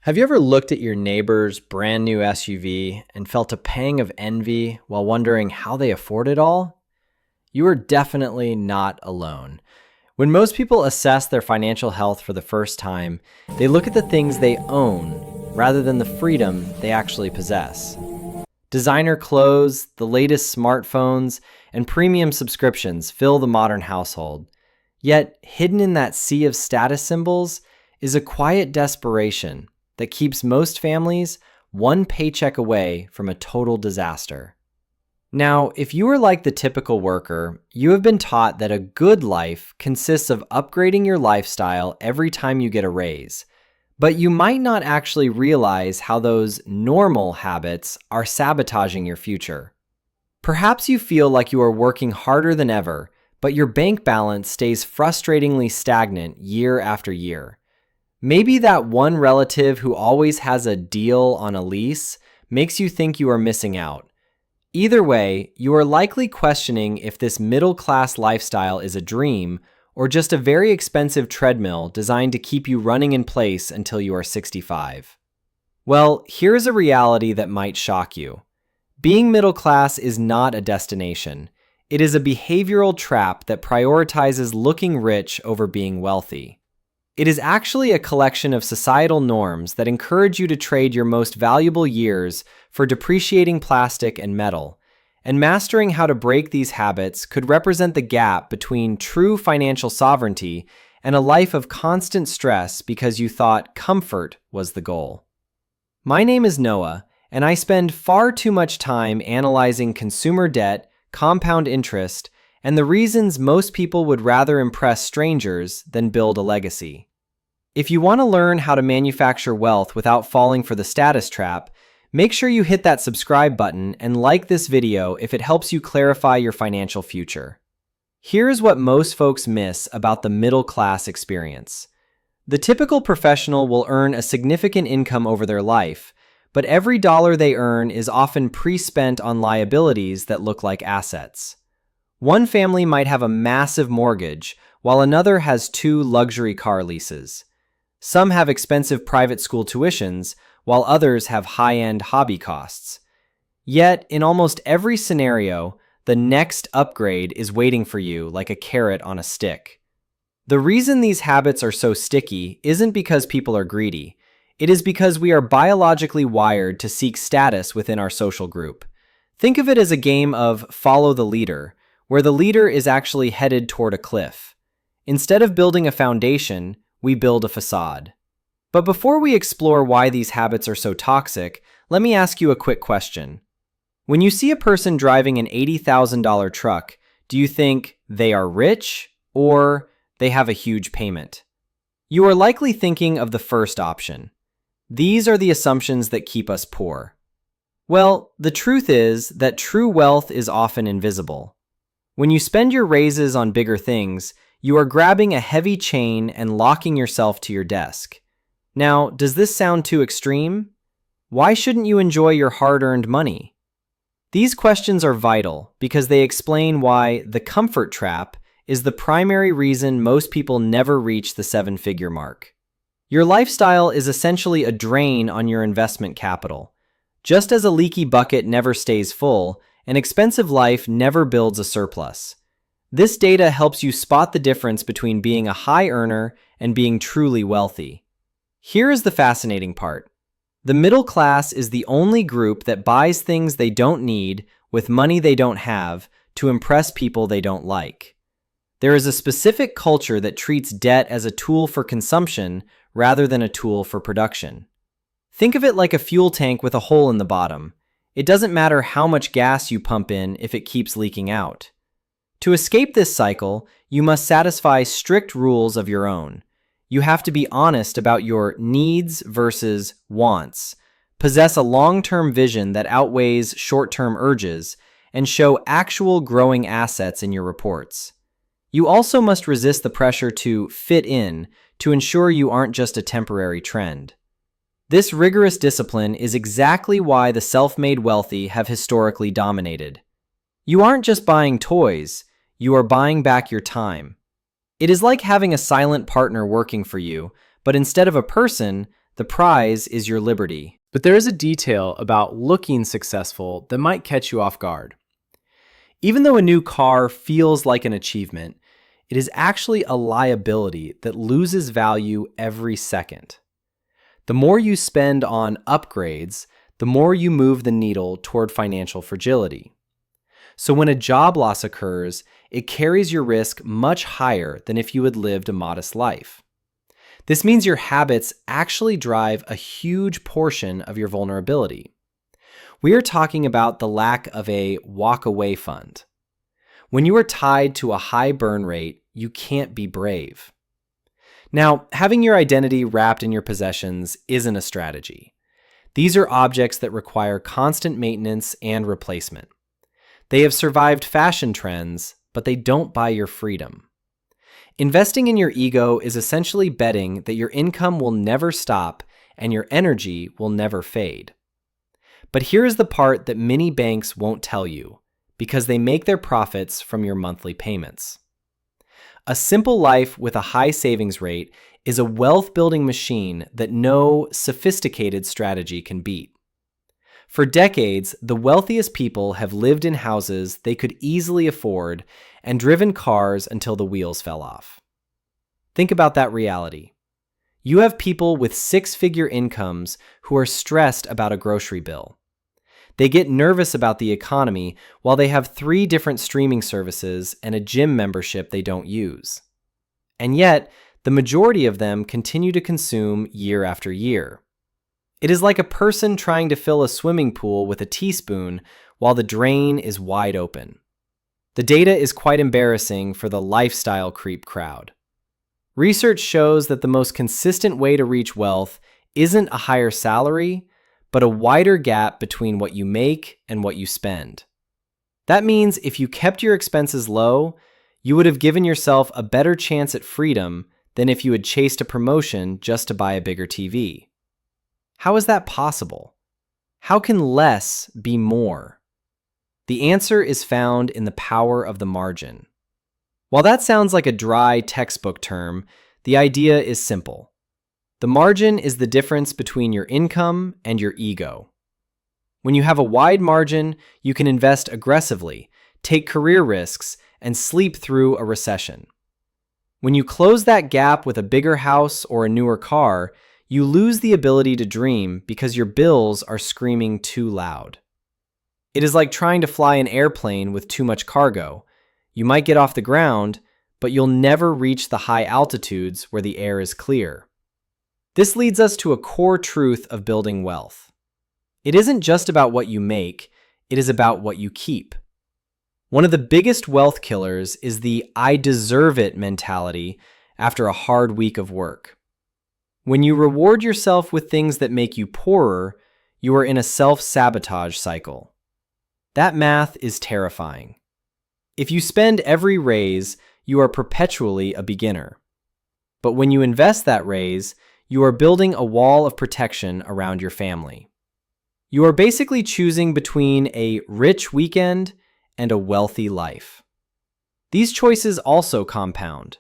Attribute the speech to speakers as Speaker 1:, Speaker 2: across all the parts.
Speaker 1: Have you ever looked at your neighbor's brand new SUV and felt a pang of envy while wondering how they afford it all? You are definitely not alone. When most people assess their financial health for the first time, they look at the things they own rather than the freedom they actually possess. Designer clothes, the latest smartphones, and premium subscriptions fill the modern household. Yet, hidden in that sea of status symbols is a quiet desperation that keeps most families one paycheck away from a total disaster. Now, if you are like the typical worker, you have been taught that a good life consists of upgrading your lifestyle every time you get a raise. But you might not actually realize how those normal habits are sabotaging your future. Perhaps you feel like you are working harder than ever, but your bank balance stays frustratingly stagnant year after year. Maybe that one relative who always has a deal on a lease makes you think you are missing out. Either way, you are likely questioning if this middle-class lifestyle is a dream or just a very expensive treadmill designed to keep you running in place until you are 65. Well, here's a reality that might shock you. Being middle class is not a destination. It is a behavioral trap that prioritizes looking rich over being wealthy. It is actually a collection of societal norms that encourage you to trade your most valuable years for depreciating plastic and metal. And mastering how to break these habits could represent the gap between true financial sovereignty and a life of constant stress because you thought comfort was the goal. My name is Noah, and I spend far too much time analyzing consumer debt, compound interest, and the reasons most people would rather impress strangers than build a legacy. If you want to learn how to manufacture wealth without falling for the status trap, make sure you hit that subscribe button and like this video if it helps you clarify your financial future. Here's what most folks miss about the middle class experience. The typical professional will earn a significant income over their life, but every dollar they earn is often pre-spent on liabilities that look like assets. One family might have a massive mortgage, while another has 2 luxury car leases. Some have expensive private school tuitions, while others have high-end hobby costs. Yet, in almost every scenario, the next upgrade is waiting for you like a carrot on a stick. The reason these habits are so sticky isn't because people are greedy. It is because we are biologically wired to seek status within our social group. Think of it as a game of follow the leader, where the leader is actually headed toward a cliff. Instead of building a foundation, we build a facade. But before we explore why these habits are so toxic, let me ask you a quick question. When you see a person driving an $80,000 truck, do you think they are rich or they have a huge payment? You are likely thinking of the first option. These are the assumptions that keep us poor. Well, the truth is that true wealth is often invisible. When you spend your raises on bigger things, you are grabbing a heavy chain and locking yourself to your desk. Now, does this sound too extreme? Why shouldn't you enjoy your hard-earned money? These questions are vital because they explain why the comfort trap is the primary reason most people never reach the 7-figure mark. Your lifestyle is essentially a drain on your investment capital. Just as a leaky bucket never stays full, an expensive life never builds a surplus. This data helps you spot the difference between being a high earner and being truly wealthy. Here is the fascinating part. The middle class is the only group that buys things they don't need with money they don't have to impress people they don't like. There is a specific culture that treats debt as a tool for consumption rather than a tool for production. Think of it like a fuel tank with a hole in the bottom. It doesn't matter how much gas you pump in if it keeps leaking out. To escape this cycle, you must satisfy strict rules of your own. You have to be honest about your needs versus wants, possess a long-term vision that outweighs short-term urges, and show actual growing assets in your reports. You also must resist the pressure to fit in to ensure you aren't just a temporary trend. This rigorous discipline is exactly why the self-made wealthy have historically dominated. You aren't just buying toys, you are buying back your time. It is like having a silent partner working for you, but instead of a person, The prize is your liberty.
Speaker 2: But there is a detail about looking successful that might catch you off guard. Even though a new car feels like an achievement, it is actually a liability that loses value every second. The more you spend on upgrades, the more you move the needle toward financial fragility. So when a job loss occurs, it carries your risk much higher than if you had lived a modest life. This means your habits actually drive a huge portion of your vulnerability. We are talking about the lack of a walk-away fund. When you are tied to a high burn rate, you can't be brave. Now, having your identity wrapped in your possessions isn't a strategy. These are objects that require constant maintenance and replacement. They have survived fashion trends, but they don't buy your freedom. Investing in your ego is essentially betting that your income will never stop and your energy will never fade. But here is the part that many banks won't tell you, because they make their profits from your monthly payments. A simple life with a high savings rate is a wealth-building machine that no sophisticated strategy can beat. For decades, the wealthiest people have lived in houses they could easily afford and driven cars until the wheels fell off. Think about that reality. You have people with six-figure incomes who are stressed about a grocery bill. They get nervous about the economy while they have 3 different streaming services and a gym membership they don't use. And yet, the majority of them continue to consume year after year. It is like a person trying to fill a swimming pool with a teaspoon while the drain is wide open. The data is quite embarrassing for the lifestyle creep crowd. Research shows that the most consistent way to reach wealth isn't a higher salary, but a wider gap between what you make and what you spend. That means if you kept your expenses low, you would have given yourself a better chance at freedom than if you had chased a promotion just to buy a bigger TV. How is that possible? How can less be more? The answer is found in the power of the margin. While that sounds like a dry textbook term, the idea is simple. The margin is the difference between your income and your ego. When you have a wide margin, you can invest aggressively, take career risks, and sleep through a recession. When you close that gap with a bigger house or a newer car, you lose the ability to dream because your bills are screaming too loud. It is like trying to fly an airplane with too much cargo. You might get off the ground, but you'll never reach the high altitudes where the air is clear. This leads us to a core truth of building wealth. It isn't just about what you make, it is about what you keep. One of the biggest wealth killers is the "I deserve it" mentality after a hard week of work. When you reward yourself with things that make you poorer, you are in a self-sabotage cycle. That math is terrifying. If you spend every raise, you are perpetually a beginner. But when you invest that raise, you are building a wall of protection around your family. You are basically choosing between a rich weekend and a wealthy life. These choices also compound.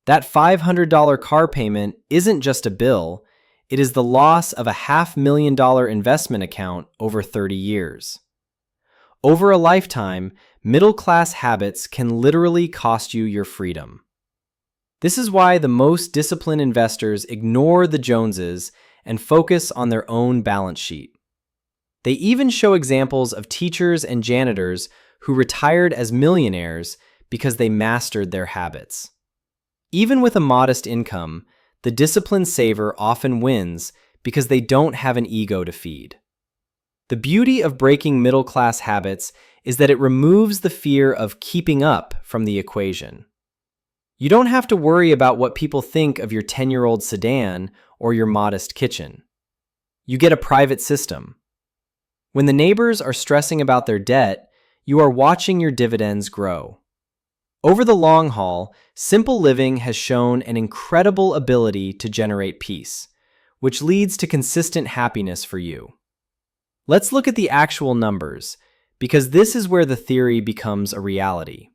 Speaker 2: That $500 car payment isn't just a bill, it is the loss of a $500,000 investment account over 30 years. Over a lifetime, middle-class habits can literally cost you your freedom. This is why the most disciplined investors ignore the Joneses and focus on their own balance sheet. They even show examples of teachers and janitors who retired as millionaires because they mastered their habits. Even with a modest income, the disciplined saver often wins because they don't have an ego to feed. The beauty of breaking middle-class habits is that it removes the fear of keeping up from the equation. You don't have to worry about what people think of your 10-year-old sedan or your modest kitchen. You get a private system. When the neighbors are stressing about their debt, you are watching your dividends grow. Over the long haul, simple living has shown an incredible ability to generate peace, which leads to consistent happiness for you. Let's look at the actual numbers, because this is where the theory becomes a reality.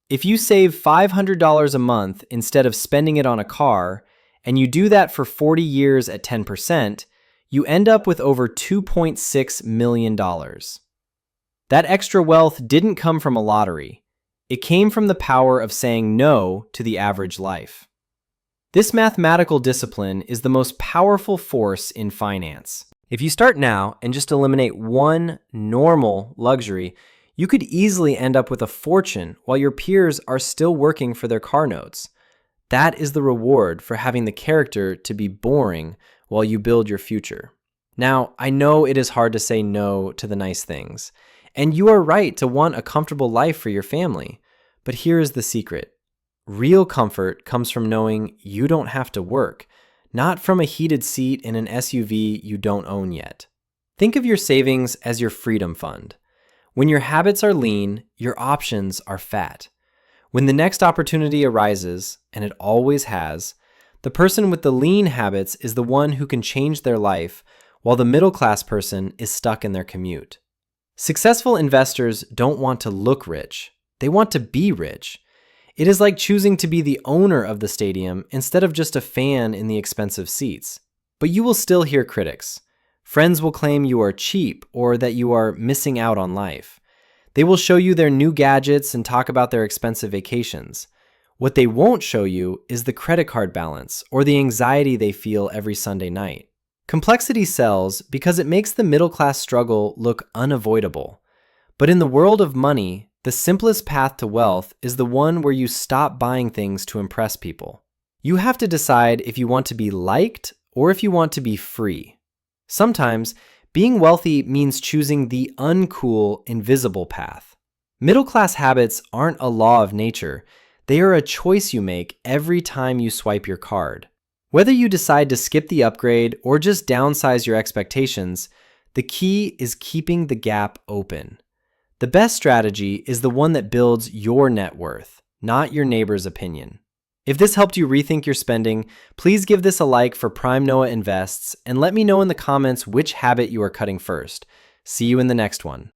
Speaker 2: If you save $500 a month instead of spending it on a car,
Speaker 1: and you do that for 40 years at 10%, you end up with over $2.6 million. That extra wealth didn't come from a lottery. It came from the power of saying no to the average life. This mathematical discipline is the most powerful force in finance. If you start now and just eliminate one normal luxury, you could easily end up with a fortune while your peers are still working for their car notes. That is the reward for having the character to be boring while you build your future. Now, I know it is hard to say no to the nice things, and you are right to want a comfortable life for your family. But here is the secret. Real comfort comes from knowing you don't have to work, not from a heated seat in an SUV you don't own yet. Think of your savings as your freedom fund. When your habits are lean, your options are fat. When the next opportunity arises, and it always has, the person with the lean habits is the one who can change their life, while the middle-class person is stuck in their commute. Successful investors don't want to look rich. They want to be rich. It is like choosing to be the owner of the stadium instead of just a fan in the expensive seats. But you will still hear critics. Friends will claim you are cheap or that you are missing out on life. They will show you their new gadgets and talk about their expensive vacations. What they won't show you is the credit card balance or the anxiety they feel every Sunday night. Complexity sells because it makes the middle-class struggle look unavoidable. But in the world of money, the simplest path to wealth is the one where you stop buying things to impress people. You have to decide if you want to be liked or if you want to be free. Sometimes, being wealthy means choosing the uncool, invisible path. Middle-class habits aren't a law of nature. They are a choice you make every time you swipe your card. Whether you decide to skip the upgrade or just downsize your expectations, the key is keeping the gap open. The best strategy is the one that builds your net worth, not your neighbor's opinion. If this helped you rethink your spending, please give this a like for Prime Noah Invests and let me know in the comments which habit you are cutting first. See you in the next one.